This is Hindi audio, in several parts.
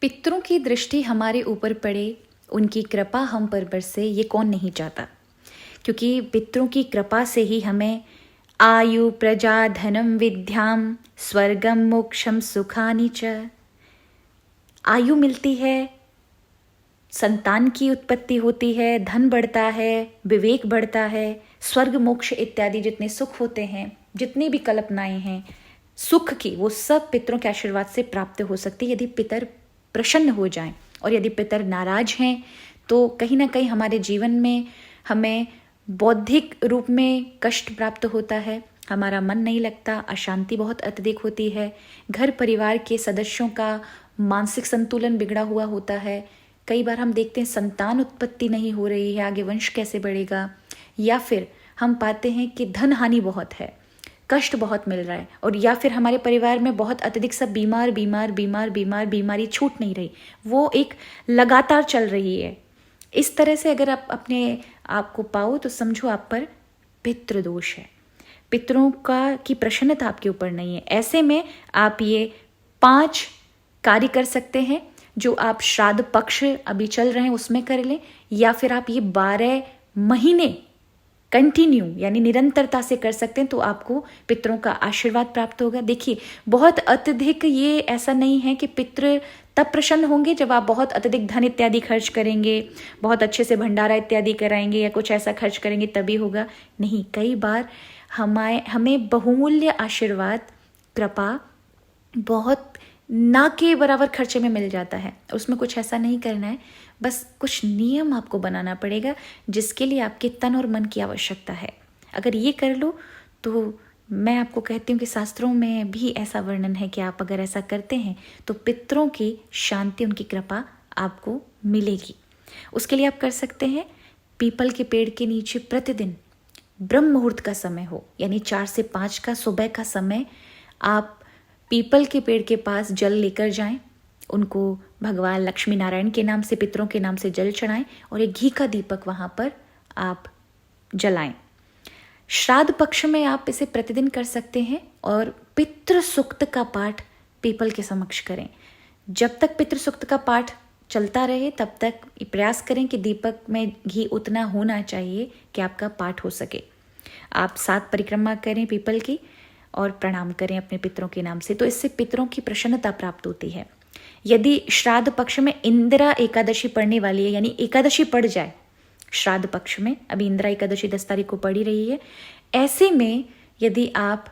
पितरों की दृष्टि हमारे ऊपर पड़े, उनकी कृपा हम पर बरसे, ये कौन नहीं चाहता। क्योंकि पितरों की कृपा से ही हमें आयु प्रजा धनम विद्याम स्वर्गम मोक्षम सुखानि च आयु मिलती है, संतान की उत्पत्ति होती है, धन बढ़ता है, विवेक बढ़ता है, स्वर्ग मोक्ष इत्यादि जितने सुख होते हैं, जितनी भी कल्पनाएं हैं सुख की, वो सब पितरों के आशीर्वाद से प्राप्त हो सकती है यदि पितर प्रसन्न हो जाएं। और यदि पितर नाराज हैं तो कहीं ना कहीं हमारे जीवन में हमें बौद्धिक रूप में कष्ट प्राप्त होता है, हमारा मन नहीं लगता, अशांति बहुत अत्यधिक होती है, घर परिवार के सदस्यों का मानसिक संतुलन बिगड़ा हुआ होता है। कई बार हम देखते हैं संतान उत्पत्ति नहीं हो रही है, आगे वंश कैसे बढ़ेगा। या फिर हम पाते हैं कि धन हानि बहुत है, कष्ट बहुत मिल रहा है, और या फिर हमारे परिवार में बहुत अत्यधिक सब बीमार बीमार बीमार बीमार बीमारी छूट नहीं रही, वो एक लगातार चल रही है। इस तरह से अगर आप अपने आप को पाओ तो समझो आप पर पितृदोष है, पितरों की प्रसन्नता आपके ऊपर नहीं है। ऐसे में आप ये 5 कार्य कर सकते हैं जो आप श्राद्ध पक्ष अभी चल रहे हैं उसमें कर लें, या फिर आप ये 12 महीने कंटिन्यू यानी निरंतरता से कर सकते हैं तो आपको पितरों का आशीर्वाद प्राप्त होगा। देखिए, बहुत अत्यधिक ये ऐसा नहीं है कि पितृ तब प्रसन्न होंगे जब आप बहुत अत्यधिक धन इत्यादि खर्च करेंगे, बहुत अच्छे से भंडारा इत्यादि कराएंगे या कुछ ऐसा खर्च करेंगे तभी होगा। नहीं, कई बार हमें बहुमूल्य आशीर्वाद कृपा बहुत ना के बराबर खर्चे में मिल जाता है। उसमें कुछ ऐसा नहीं करना है, बस कुछ नियम आपको बनाना पड़ेगा जिसके लिए आपके तन और मन की आवश्यकता है। अगर ये कर लो तो मैं आपको कहती हूँ कि शास्त्रों में भी ऐसा वर्णन है कि आप अगर ऐसा करते हैं तो पितरों की शांति, उनकी कृपा आपको मिलेगी। उसके लिए आप कर सकते हैं, पीपल के पेड़ के नीचे प्रतिदिन ब्रह्म मुहूर्त का समय हो, यानी 4 से 5 का सुबह का समय, आप पीपल के पेड़ के पास जल लेकर जाएं, उनको भगवान लक्ष्मी नारायण के नाम से, पितरों के नाम से जल चढ़ाएं और एक घी का दीपक वहाँ पर आप जलाएं। श्राद्ध पक्ष में आप इसे प्रतिदिन कर सकते हैं और पितृ सूक्त का पाठ पीपल के समक्ष करें। जब तक पितृ सूक्त का पाठ चलता रहे तब तक प्रयास करें कि दीपक में घी उतना होना चाहिए कि आपका पाठ हो सके। आप 7 परिक्रमा करें पीपल की और प्रणाम करें अपने पितरों के नाम से, तो इससे पितरों की प्रसन्नता प्राप्त होती है। यदि श्राद्ध पक्ष में इंदिरा एकादशी पड़ने वाली है, यानी एकादशी पड़ जाए श्राद्ध पक्ष में, अभी इंदिरा एकादशी 10 तारीख को पड़ी रही है, ऐसे में यदि आप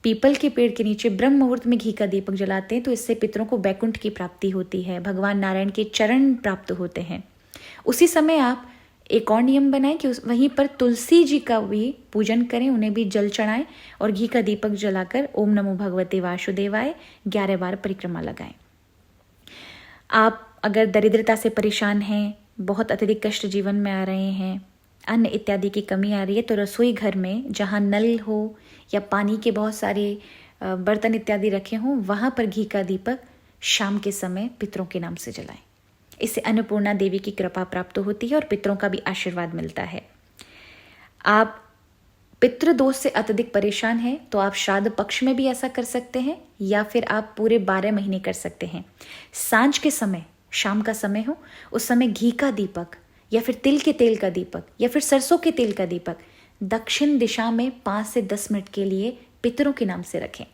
पीपल के पेड़ के नीचे ब्रह्म मुहूर्त में घी का दीपक जलाते हैं तो इससे पितरों को वैकुंठ की प्राप्ति होती है, भगवान नारायण के चरण प्राप्त होते हैं। उसी समय आप एक और नियम बनाएं कि वहीं पर तुलसी जी का भी पूजन करें, उन्हें भी जल चढ़ाएं और घी का दीपक जलाकर ओम नमो भगवते वासुदेवाय 11 बार परिक्रमा लगाएं। आप अगर दरिद्रता से परेशान हैं, बहुत अत्यधिक कष्ट जीवन में आ रहे हैं, अन्न इत्यादि की कमी आ रही है, तो रसोई घर में जहाँ नल हो या पानी के बहुत सारे बर्तन इत्यादि रखे हों, वहाँ पर घी का दीपक शाम के समय पितरों के नाम से जलाएं। इससे अन्नपूर्णा देवी की कृपा प्राप्त होती है और पितरों का भी आशीर्वाद मिलता है। आप पितृदोष से अत्यधिक परेशान हैं तो आप श्राद्ध पक्ष में भी ऐसा कर सकते हैं, या फिर आप पूरे 12 महीने कर सकते हैं। सांझ के समय, शाम का समय हो, उस समय घी का दीपक या फिर तिल के तेल का दीपक या फिर सरसों के तेल का दीपक दक्षिण दिशा में 5 से 10 मिनट के लिए पितरों के नाम से रखें।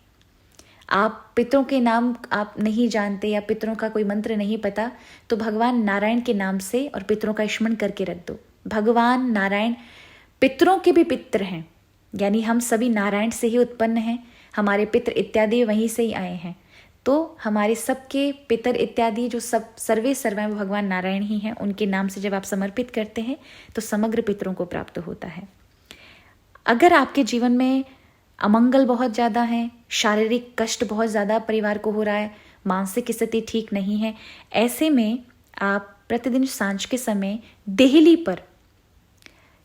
आप पितरों के नाम आप नहीं जानते या पितरों का कोई मंत्र नहीं पता तो भगवान नारायण के नाम से और पितरों का स्मरण करके रख दो। भगवान नारायण पितरों के भी पितर हैं, यानी हम सभी नारायण से ही उत्पन्न हैं, हमारे पितर इत्यादि वहीं से ही आए हैं, तो हमारे सबके पितर इत्यादि जो सब सर्वे सर्वैं वो भगवान नारायण ही हैं। उनके नाम से जब आप समर्पित करते हैं तो समग्र पितरों को प्राप्त होता है। अगर आपके जीवन में अमंगल बहुत ज़्यादा है, शारीरिक कष्ट बहुत ज़्यादा परिवार को हो रहा है, मानसिक स्थिति ठीक नहीं है, ऐसे में आप प्रतिदिन सांझ के समय देहली पर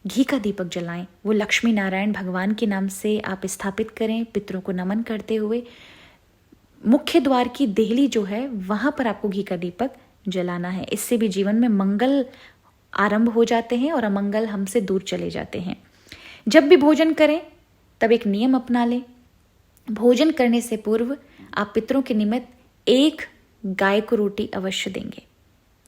घी का दीपक जलाएं। वो लक्ष्मी नारायण भगवान के नाम से आप स्थापित करें, पितरों को नमन करते हुए। मुख्य द्वार की देहली जो है वहाँ पर आपको घी का दीपक जलाना है। इससे भी जीवन में मंगल आरंभ हो जाते हैं और अमंगल हमसे दूर चले जाते हैं। जब भी भोजन करें तब एक नियम अपना लें, भोजन करने से पूर्व आप पितरों के निमित्त 1 गाय को रोटी अवश्य देंगे,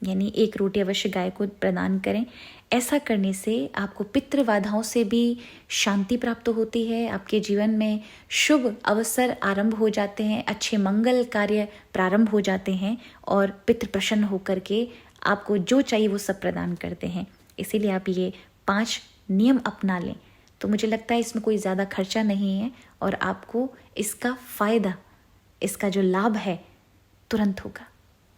यानी एक रोटी अवश्य गाय को प्रदान करें। ऐसा करने से आपको पितृ बाधाओं से भी शांति प्राप्त होती है, आपके जीवन में शुभ अवसर आरंभ हो जाते हैं, अच्छे मंगल कार्य प्रारंभ हो जाते हैं और पितृ प्रसन्न होकर के आपको जो चाहिए वो सब प्रदान करते हैं। इसीलिए आप ये 5 नियम अपना लें तो मुझे लगता है इसमें कोई ज़्यादा खर्चा नहीं है और आपको इसका फ़ायदा, इसका जो लाभ है तुरंत होगा।